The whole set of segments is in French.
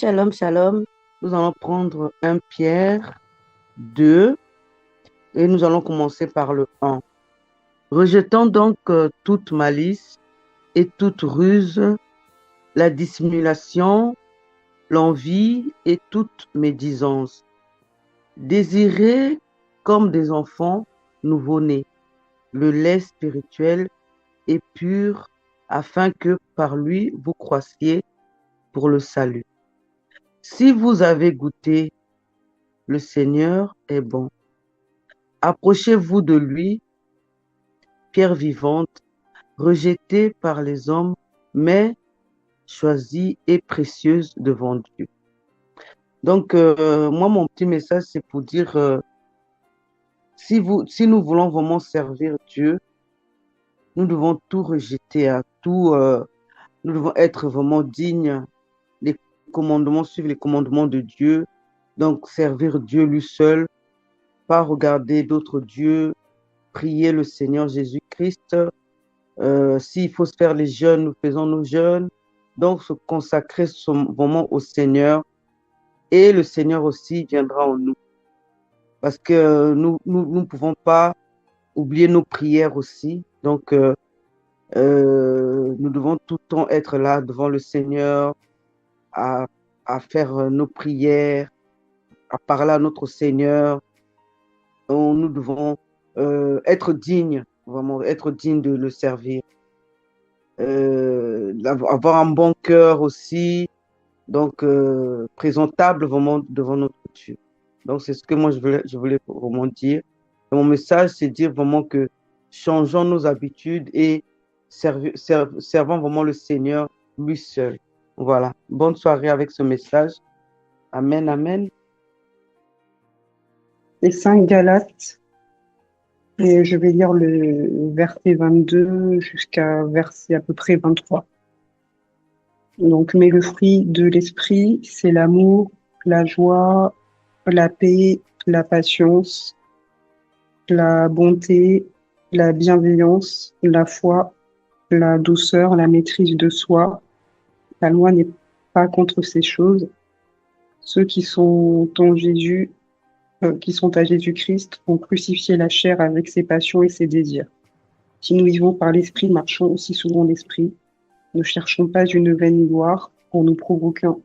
Shalom, shalom. Nous allons prendre 1 Pierre 2 et nous allons commencer par le 1. Rejetant donc toute malice et toute ruse, la dissimulation, l'envie et toute médisance. Désirez comme des enfants nouveau-nés le lait spirituel et pur, afin que par lui vous croissiez pour le salut. Si vous avez goûté, le Seigneur est bon. Approchez-vous de lui, pierre vivante, rejetée par les hommes, mais choisie et précieuse devant Dieu. Donc, moi, mon petit message, c'est pour dire, si nous voulons vraiment servir Dieu, nous devons tout rejeter, nous devons être vraiment dignes, suivre les commandements de Dieu, donc servir Dieu lui seul, pas regarder d'autres dieux, prier le Seigneur Jésus-Christ. S'il faut se faire les jeûnes, nous faisons nos jeûnes. Donc, se consacrer vraiment au Seigneur. Et le Seigneur aussi viendra en nous. Parce que nous ne pouvons pas oublier nos prières aussi. Donc, nous devons tout le temps être là devant le Seigneur, à, à faire nos prières, à parler à notre Seigneur. Nous devons être dignes, vraiment être dignes de le servir. Avoir un bon cœur aussi, donc présentable vraiment devant notre Dieu. Donc c'est ce que moi je voulais vraiment dire. Et mon message, c'est dire vraiment que changeons nos habitudes et servons vraiment le Seigneur lui seul. Voilà. Bonne soirée avec ce message. Amen, amen. Les 5 Galates, et je vais lire le verset 22 jusqu'à verset à peu près 23. Donc, mais le fruit de l'esprit, c'est l'amour, la joie, la paix, la patience, la bonté, la bienveillance, la foi, la douceur, la maîtrise de soi. La loi n'est pas contre ces choses. Ceux qui sont à Jésus-Christ ont crucifié la chair avec ses passions et ses désirs. Si nous vivons par l'esprit, marchons aussi selon l'esprit. Ne cherchons pas une vaine gloire en nous provoquant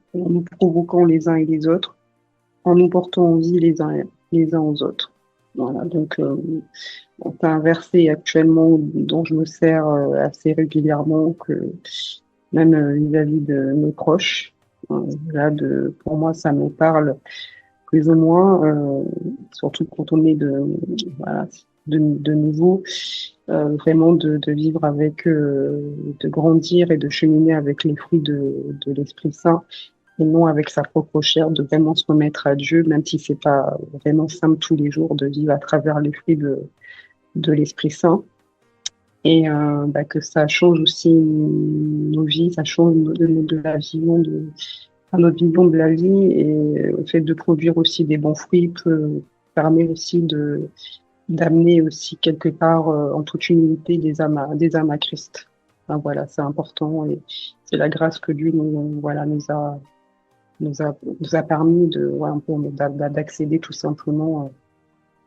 les uns et les autres, en nous portant envie les uns aux autres. Voilà, donc c'est un verset actuellement dont je me sers assez régulièrement, que même vis-à-vis de mes proches. Pour moi, ça me parle plus ou moins, surtout quand on est de nouveau, vraiment de vivre avec, de grandir et de cheminer avec les fruits de l'Esprit Saint et non avec sa propre chair, de vraiment se remettre à Dieu, même si c'est pas vraiment simple tous les jours de vivre à travers les fruits de l'Esprit Saint. Et que ça change aussi nos vies, ça change de la vision à notre vision de la vie, et le fait de produire aussi des bons fruits permet aussi d'amener aussi quelque part en toute humilité des âmes à Christ. Enfin, voilà, c'est important, et c'est la grâce que Dieu nous a permis d'accéder tout simplement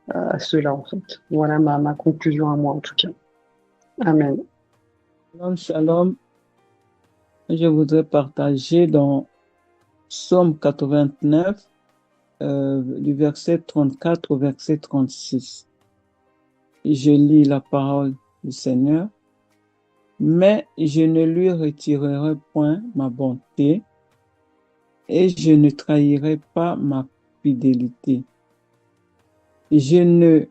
à cela, en fait. Voilà ma conclusion à moi, en tout cas. Amen. Shalom, shalom. Je voudrais partager dans Psaume 89, du verset 34 au verset 36. Je lis la parole du Seigneur. Mais je ne lui retirerai point ma bonté et je ne trahirai pas ma fidélité. Je ne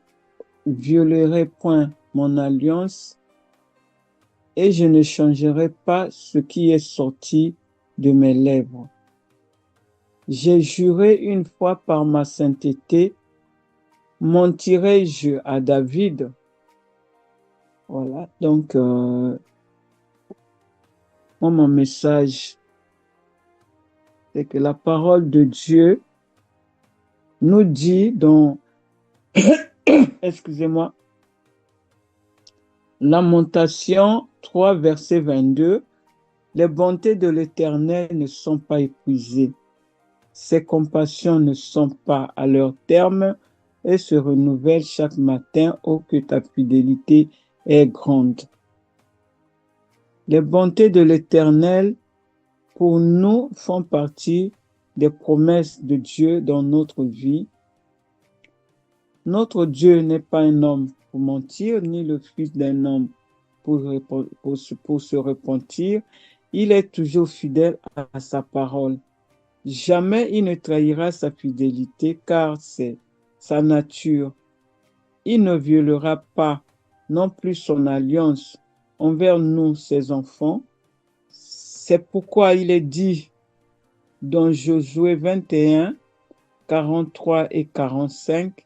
violerai point mon alliance et je ne changerai pas ce qui est sorti de mes lèvres. J'ai juré une fois par ma sainteté, mentirai-je à David? Voilà, donc mon message, c'est que la parole de Dieu nous dit dans, excusez-moi, Lamentation 3, verset 22, les bontés de l'Éternel ne sont pas épuisées Ses compassions ne sont pas à leur terme et se renouvellent chaque matin. Oh, que ta fidélité est grande. Les bontés de l'Éternel pour nous font partie des promesses de Dieu dans notre vie. Notre Dieu n'est pas un homme pour mentir, ni le fils d'un homme pour se repentir. Il est toujours fidèle à sa parole. Jamais il ne trahira sa fidélité, car c'est sa nature. Il ne violera pas non plus son alliance envers nous, ses enfants. C'est pourquoi il est dit dans Josué 21, 43 et 45,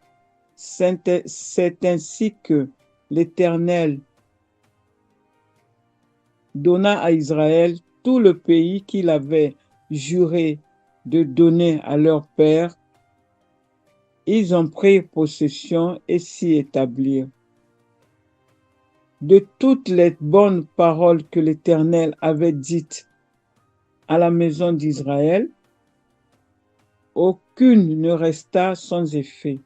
c'est ainsi que l'Éternel donna à Israël tout le pays qu'il avait juré de donner à leur père. Ils ont pris possession et s'y établirent. De toutes les bonnes paroles que l'Éternel avait dites à la maison d'Israël, aucune ne resta sans effet.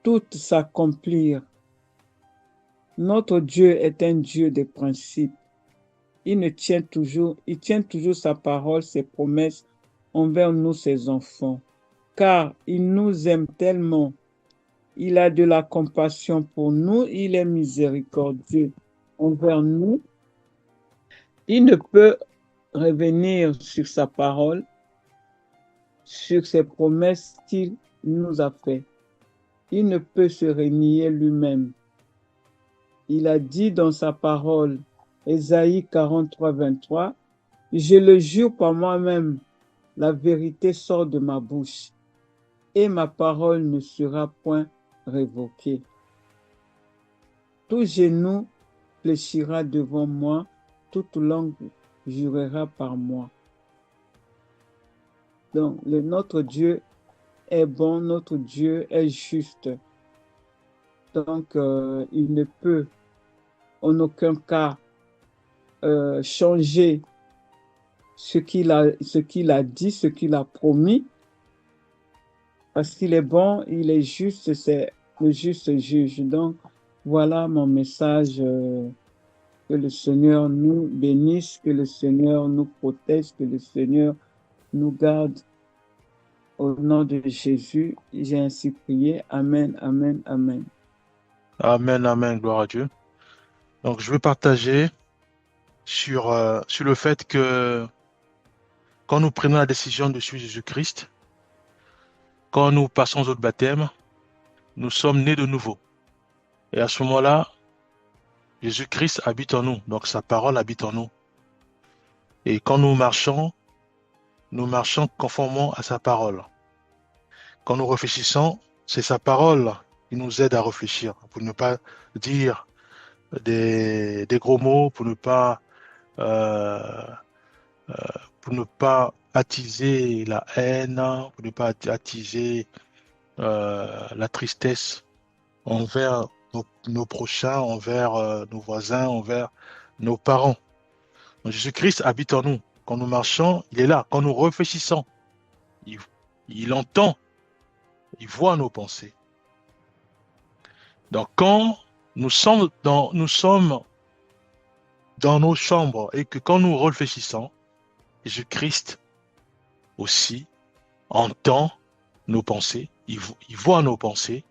Toutes s'accomplirent. Notre Dieu est un Dieu de principes. Il tient toujours sa parole, ses promesses envers nous, ses enfants, car il nous aime tellement. Il a de la compassion pour nous, il est miséricordieux envers nous. Il ne peut revenir sur sa parole, sur ses promesses qu'il nous a faites. Il ne peut se renier lui-même. Il a dit dans sa parole, Ésaïe 43, 23, « Je le jure par moi-même, la vérité sort de ma bouche, et ma parole ne sera point révoquée. Tout genou fléchira devant moi, toute langue jurera par moi. » Donc, notre Dieu est bon, notre Dieu est juste. Donc, il ne peut en aucun cas changer ce qu'il a dit, ce qu'il a promis, parce qu'il est bon, il est juste, c'est le juste juge. Donc, voilà mon message. Que le Seigneur nous bénisse, que le Seigneur nous protège, que le Seigneur nous garde. Au nom de Jésus, j'ai ainsi prié. Amen, amen, amen. Amen, amen, gloire à Dieu. Donc, je veux partager sur le fait que quand nous prenons la décision de suivre Jésus-Christ, quand nous passons au baptême, nous sommes nés de nouveau. Et à ce moment-là, Jésus-Christ habite en nous, donc sa parole habite en nous. Et quand nous marchons conformément à sa parole. Quand nous réfléchissons, c'est sa parole qui nous aide à réfléchir, pour ne pas dire des gros mots, pour ne pas attiser la haine, pour ne pas attiser la tristesse envers nos prochains, envers nos voisins, envers nos parents. Donc, Jésus-Christ habite en nous. Quand nous marchons, il est là. Quand nous réfléchissons, il entend, il voit nos pensées. Donc, quand nous sommes dans nos chambres et que quand nous réfléchissons, Jésus-Christ aussi entend nos pensées, il voit nos pensées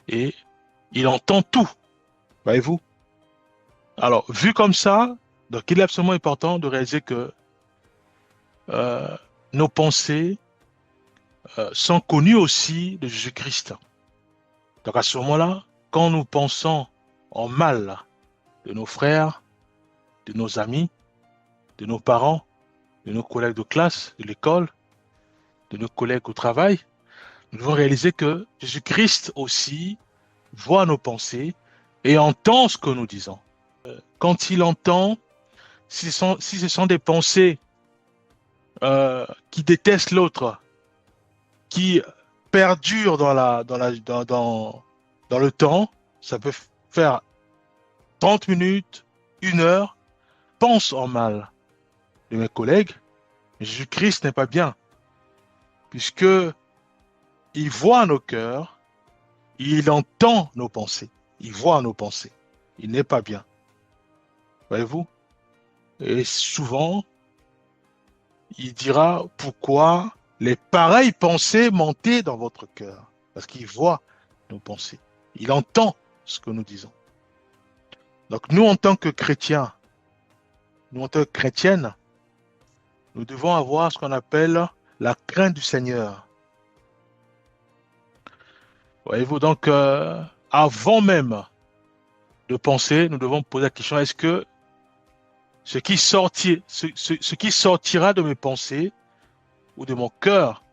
et il entend tout. Voyez-vous? Alors, vu comme ça, donc il est absolument important de réaliser que nos pensées sont connues aussi de Jésus-Christ. Donc à ce moment-là, quand nous pensons en mal de nos frères, de nos amis, de nos parents, de nos collègues de classe, de l'école, de nos collègues au travail, nous devons réaliser que Jésus-Christ aussi voit nos pensées et entend ce que nous disons. Quand il entend, si ce sont des pensées qui détestent l'autre, qui perdurent dans le temps, ça peut faire 30 minutes, 1 heure, pense en mal de mes collègues, Jésus-Christ n'est pas bien. puisque il voit nos cœurs, il entend nos pensées, il voit nos pensées. Il n'est pas bien. Voyez-vous? Et souvent, il dira pourquoi les pareilles pensées montaient dans votre cœur. Parce qu'il voit nos pensées. Il entend ce que nous disons. Donc nous, en tant que chrétiens, nous, en tant que chrétiennes, nous devons avoir ce qu'on appelle la crainte du Seigneur. Voyez-vous, donc, avant même de penser, nous devons poser la question, est-ce que ce qui sortira de mes pensées ou de mon cœur,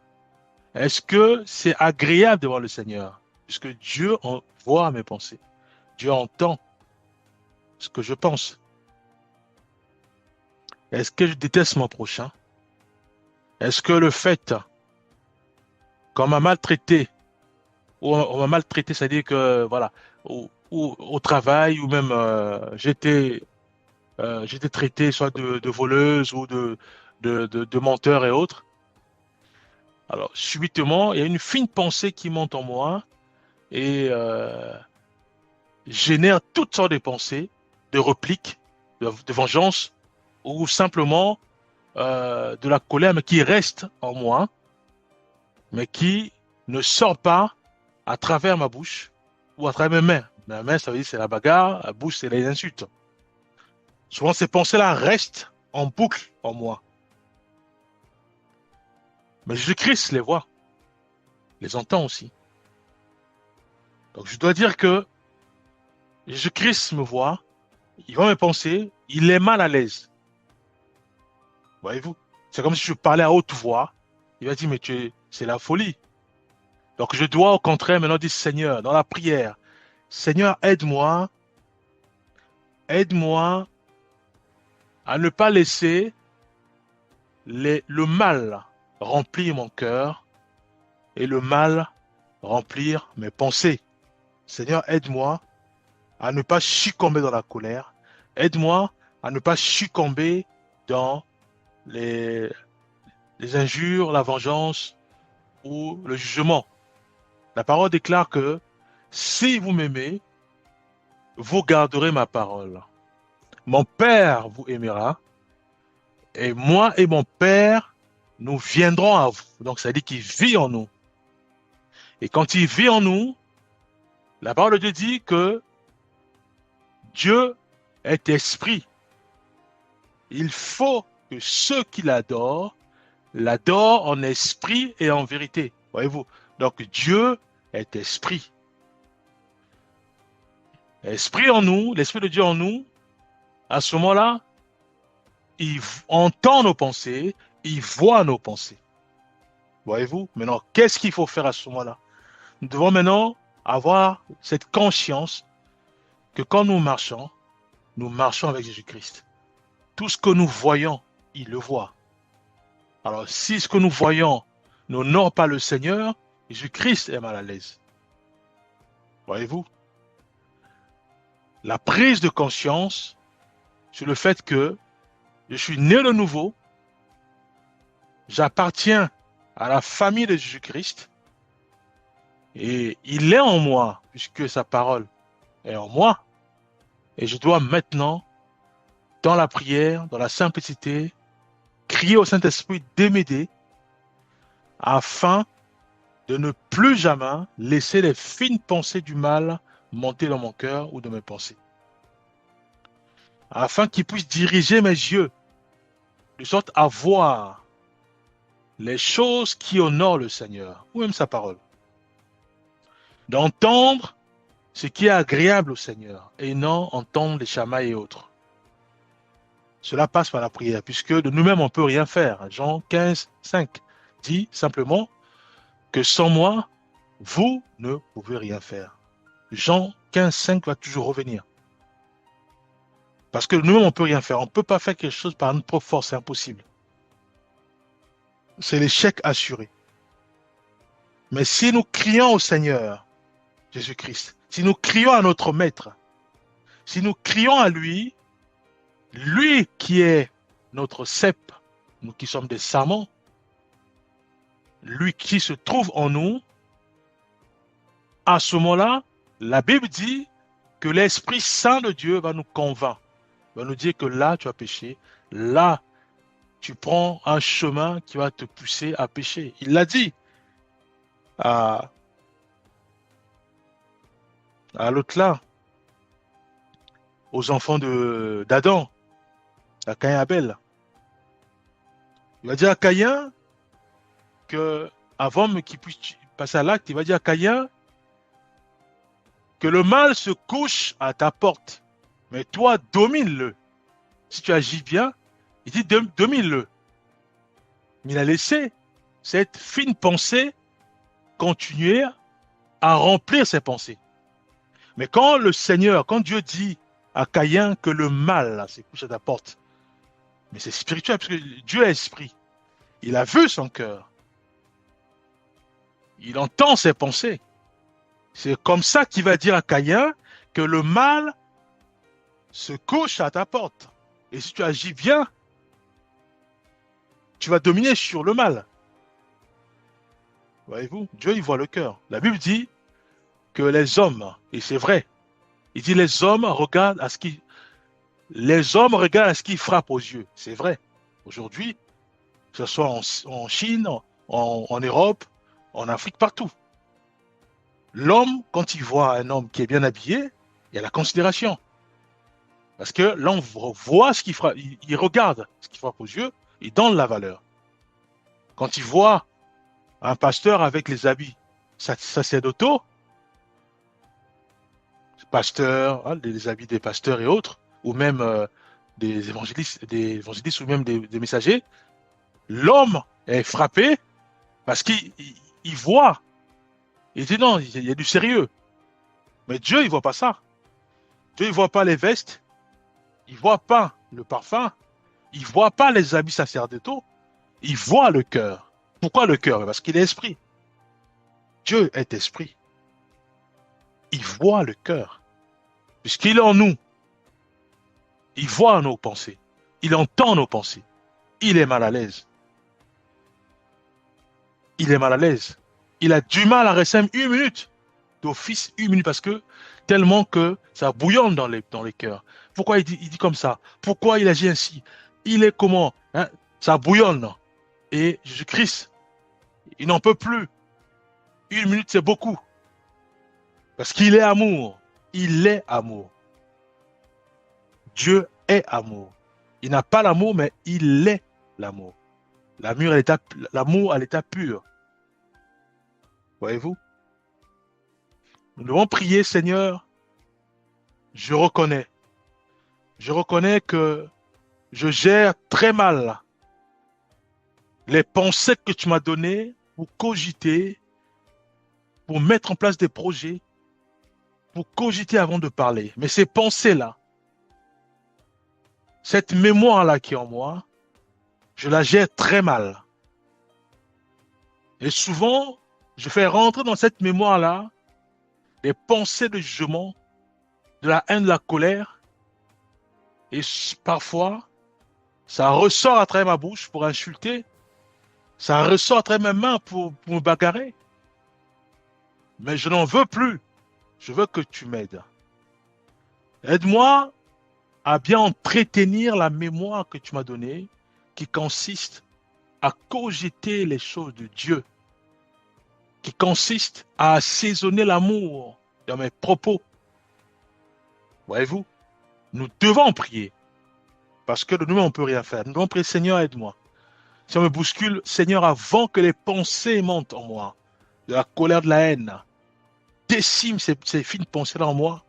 est-ce que c'est agréable devant le Seigneur? Puisque Dieu voit mes pensées. Dieu entend ce que je pense. Est-ce que je déteste mon prochain? Est-ce que le fait qu'on m'a maltraité, ou on m'a maltraité, c'est-à-dire que, voilà, au travail, ou même j'étais traité soit de voleuse ou de menteur et autres. Alors, subitement, il y a une fine pensée qui monte en moi et génère toutes sortes de pensées, de répliques, de vengeance, ou simplement de la colère, mais qui reste en moi, mais qui ne sort pas à travers ma bouche ou à travers mes mains. Ma main, ça veut dire c'est la bagarre, la bouche, c'est les insultes. Souvent, ces pensées-là restent en boucle en moi. Mais Jésus-Christ les voit, les entend aussi. Donc, je dois dire que Jésus-Christ me voit, il voit mes pensées, il est mal à l'aise. Voyez-vous? C'est comme si je parlais à haute voix. Il va dire, mais c'est la folie. Donc, je dois au contraire maintenant dire, Seigneur, dans la prière, Seigneur, aide-moi à ne pas laisser le mal remplir mon cœur et le mal remplir mes pensées. Seigneur, aide-moi à ne pas succomber dans la colère. Aide-moi à ne pas succomber dans les injures, la vengeance ou le jugement. La parole déclare que si vous m'aimez, vous garderez ma parole. Mon Père vous aimera et moi et mon Père, nous viendrons à vous. Donc, ça dit qu'il vit en nous. Et quand il vit en nous, la parole de Dieu dit que Dieu est esprit. Il faut que ceux qui l'adorent en esprit et en vérité. Voyez-vous? Donc, Dieu est esprit. Esprit en nous, l'esprit de Dieu en nous, à ce moment-là, il entend nos pensées, il voit nos pensées. Voyez-vous? Maintenant, qu'est-ce qu'il faut faire à ce moment-là? Nous devons maintenant avoir cette conscience que quand nous marchons avec Jésus-Christ. Tout ce que nous voyons, il le voit. Alors, si ce que nous voyons n'honore pas le Seigneur, Jésus-Christ est mal à l'aise. Voyez-vous? La prise de conscience sur le fait que je suis né de nouveau, j'appartiens à la famille de Jésus-Christ et il est en moi puisque sa parole est en moi et je dois maintenant, dans la prière, dans la simplicité, crier au Saint-Esprit de m'aider afin de ne plus jamais laisser les fines pensées du mal monter dans mon cœur ou dans mes pensées. Afin qu'il puisse diriger mes yeux de sorte à voir les choses qui honorent le Seigneur, ou même sa parole. D'entendre ce qui est agréable au Seigneur, et non entendre les chamailles et autres. Cela passe par la prière, puisque de nous-mêmes on ne peut rien faire. Jean 15, 5 dit simplement que sans moi, vous ne pouvez rien faire. Jean 15, 5 va toujours revenir. Parce que nous-mêmes, on ne peut rien faire. On ne peut pas faire quelque chose par notre propre force, c'est impossible. C'est l'échec assuré. Mais si nous crions au Seigneur, Jésus-Christ, si nous crions à notre Maître, si nous crions à lui, lui qui est notre cep, nous qui sommes des serments, lui qui se trouve en nous, à ce moment-là, la Bible dit que l'Esprit Saint de Dieu va nous convaincre, va nous dire que là, tu as péché, là, tu prends un chemin qui va te pousser à pécher. Il l'a dit à l'autre là, aux enfants d'Adam, à Caïn et Abel. Il va dire à Caïn que, avant qu'il puisse passer à l'acte, il va dire à Caïn que le mal se couche à ta porte, mais toi, domine-le. Si tu agis bien, il dit domine-le. Mais il a laissé cette fine pensée continuer à remplir ses pensées. Mais quand Dieu dit à Caïn que le mal là, se couche à ta porte, mais c'est spirituel, parce que Dieu est esprit. Il a vu son cœur. Il entend ses pensées. C'est comme ça qu'il va dire à Caïn que le mal se couche à ta porte. Et si tu agis bien, tu vas dominer sur le mal. Voyez-vous, Dieu, il voit le cœur. La Bible dit que les hommes, et c'est vrai, il dit les hommes regardent à ce qui frappe aux yeux. C'est vrai. Aujourd'hui, que ce soit en Chine, en Europe, en Afrique, partout. L'homme, quand il voit un homme qui est bien habillé, il y a la considération. Parce que l'homme voit ce qui frappe, il regarde ce qui frappe aux yeux, il donne la valeur. Quand il voit un pasteur avec les habits sacerdotaux, pasteurs, hein, les habits des pasteurs et autres, ou même des évangélistes ou même des messagers, l'homme est frappé parce qu'il voit. Il dit non, il y a du sérieux. Mais Dieu, il voit pas ça. Dieu, il voit pas les vestes, il voit pas le parfum, il voit pas les habits sacerdotaux, il voit le cœur. Pourquoi le cœur? Parce qu'il est esprit. Dieu est esprit. Il voit le cœur. Puisqu'il est en nous. Il voit nos pensées. Il entend nos pensées. Il est mal à l'aise. Il est mal à l'aise. Il a du mal à rester une minute. D'office, une minute, parce que tellement que ça bouillonne dans les cœurs. Pourquoi il dit comme ça? Pourquoi il agit ainsi? Il est comment? Hein? Ça bouillonne. Et Jésus-Christ, il n'en peut plus. Une minute, c'est beaucoup. Parce qu'il est amour. Il est amour. Dieu est amour. Il n'a pas l'amour, mais il est l'amour. L'amour à l'état pur. Voyez-vous? Nous devons prier, Seigneur. Je reconnais que je gère très mal les pensées que tu m'as données pour cogiter, pour mettre en place des projets, pour cogiter avant de parler. Mais ces pensées-là, cette mémoire-là qui est en moi, je la gère très mal. Et souvent, je fais rentrer dans cette mémoire-là des pensées de jugement, de la haine, de la colère. Et parfois, ça ressort à travers ma bouche pour insulter. Ça ressort à travers mes mains pour me bagarrer. Mais je n'en veux plus. Je veux que tu m'aides. Aide-moi à bien entretenir la mémoire que tu m'as donnée, qui consiste à cogiter les choses de Dieu, qui consiste à assaisonner l'amour dans mes propos. Voyez-vous, nous devons prier, parce que de nous-mêmes, on ne peut rien faire. Nous devons prier, Seigneur, aide-moi. Si on me bouscule, Seigneur, avant que les pensées montent en moi, de la colère, de la haine, décime ces fines pensées-là en moi,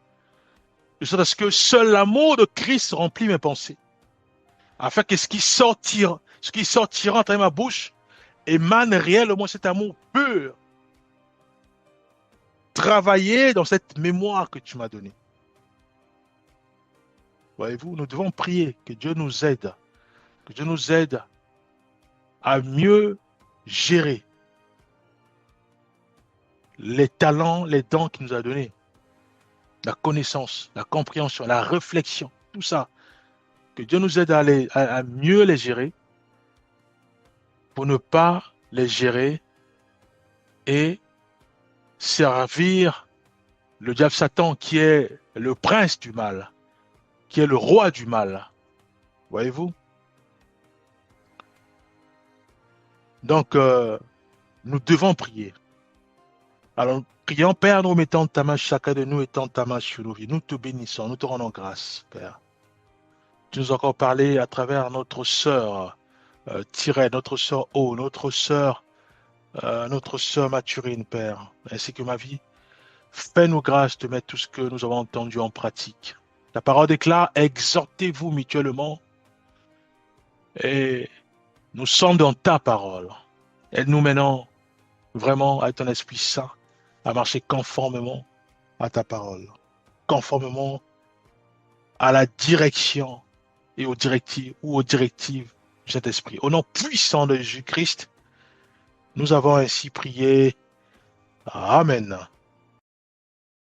de sorte à ce que seul l'amour de Christ remplit mes pensées, afin que ce qui sortira à travers ma bouche émane réellement cet amour pur, travailler dans cette mémoire que tu m'as donnée. Voyez-vous, nous devons prier que Dieu nous aide à mieux gérer les talents, les dons qu'il nous a donnés, la connaissance, la compréhension, la réflexion, tout ça. Que Dieu nous aide à mieux les gérer pour ne pas les gérer et servir le diable Satan qui est le prince du mal, qui est le roi du mal. Voyez-vous? Donc, nous devons prier. Alors, prions, Père, nous mettons ta main, chacun de nous étant ta main sur nos vies. Nous te bénissons, nous te rendons grâce, Père. Tu nous as encore parlé à travers notre sœur Thyrène, notre sœur O, notre sœur Mathurine, Père, ainsi que ma vie. Fais-nous grâce de mettre tout ce que nous avons entendu en pratique. Ta parole déclare, exhortez-vous mutuellement et nous sommes dans ta parole. Aide-nous maintenant vraiment avec ton Esprit Saint à marcher conformément à ta parole, conformément à la direction et aux directives du Saint-Esprit. Au nom puissant de Jésus-Christ, nous avons ainsi prié. Amen.